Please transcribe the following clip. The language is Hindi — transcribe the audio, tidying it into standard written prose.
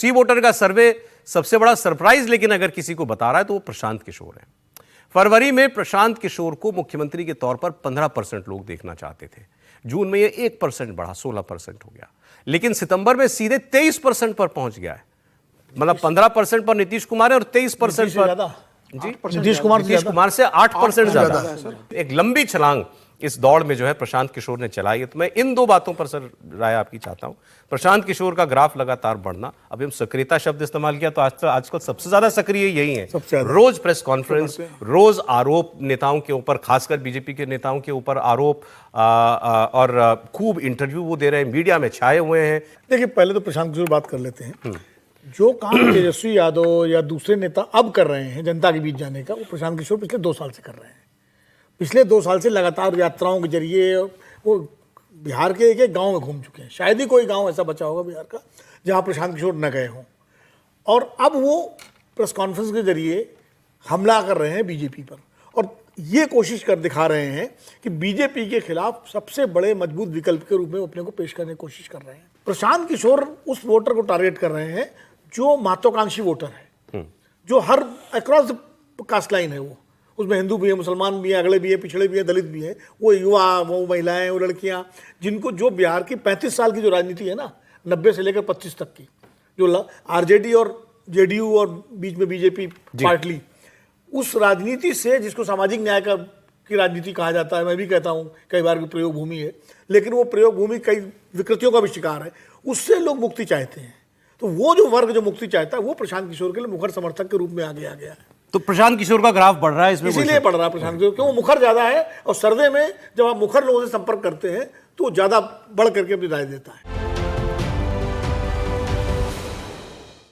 सी वोटर का सर्वे सबसे बड़ा सरप्राइज लेकिन अगर किसी को बता रहा है तो वो प्रशांत किशोर है। फरवरी में प्रशांत किशोर को मुख्यमंत्री के तौर पर 15% लोग देखना चाहते थे। जून में ये 1% बढ़ा, 16% हो गया, लेकिन सितंबर में सीधे 23% पर पहुंच गया है। मतलब 15% पर नीतीश कुमार है और 23% पर जी नीतीश कुमार से 8% ज्यादा। एक लंबी छलांग इस दौड़ में जो है प्रशांत किशोर ने चलाई है। तो मैं इन दो बातों पर सर राय आपकी चाहता हूं। प्रशांत किशोर का ग्राफ लगातार बढ़ना, अभी हम सक्रियता शब्द इस्तेमाल किया तो आजकल सबसे ज्यादा सक्रिय यही है। रोज प्रेस कॉन्फ्रेंस, रोज आरोप नेताओं के ऊपर, खासकर बीजेपी के नेताओं के ऊपर आरोप, और खूब इंटरव्यू वो दे रहे हैं, मीडिया में छाए हुए हैं। देखिए, पहले तो प्रशांत किशोर बात कर लेते हैं। जो काम तेजस्वी यादव या दूसरे नेता अब कर रहे हैं जनता के बीच जाने का, वो प्रशांत किशोर पिछले 2 साल से कर रहे हैं। पिछले 2 साल से लगातार यात्राओं के जरिए वो बिहार के एक गांव में घूम चुके हैं। शायद ही कोई गांव ऐसा बचा होगा बिहार का जहां प्रशांत किशोर न गए हों। और अब वो प्रेस कॉन्फ्रेंस के जरिए हमला कर रहे हैं बीजेपी पर, और ये कोशिश कर दिखा रहे हैं कि बीजेपी के खिलाफ सबसे बड़े मजबूत विकल्प के रूप में अपने को पेश करने की कोशिश कर रहे हैं। प्रशांत किशोर उस वोटर को टारगेट कर रहे हैं जो महत्वाकांक्षी वोटर है, जो हर अक्रॉस द कास्ट लाइन है। वो उसमें हिंदू भी है, मुसलमान भी है, अगले भी है, पिछड़े भी है, दलित भी है, वो युवा, वो महिलाएं, वो लड़कियां, जिनको जो बिहार की 35 साल की जो राजनीति है ना, 90 से लेकर 25 तक की, जो आरजेडी और जेडीयू और बीच में बीजेपी पार्टली, उस राजनीति से, जिसको सामाजिक न्याय की राजनीति कहा जाता है, मैं भी कहता हूँ कई बार की प्रयोग भूमि है, लेकिन वो प्रयोग भूमि कई विकृतियों का भी शिकार है, उससे लोग मुक्ति चाहते हैं। तो वो जो वर्ग जो मुक्ति चाहता है वो प्रशांत किशोर के लिए मुखर समर्थक के रूप में आगे आ गया है। तो प्रशांत किशोर का ग्राफ बढ़ रहा है, इसमें इसीलिए बढ़ रहा है प्रशांत किशोर, क्यों? मुखर ज्यादा है, और सर्वे में जब आप मुखर लोगों से संपर्क करते हैं तो ज्यादा बढ़ करके अपनी राय देता है।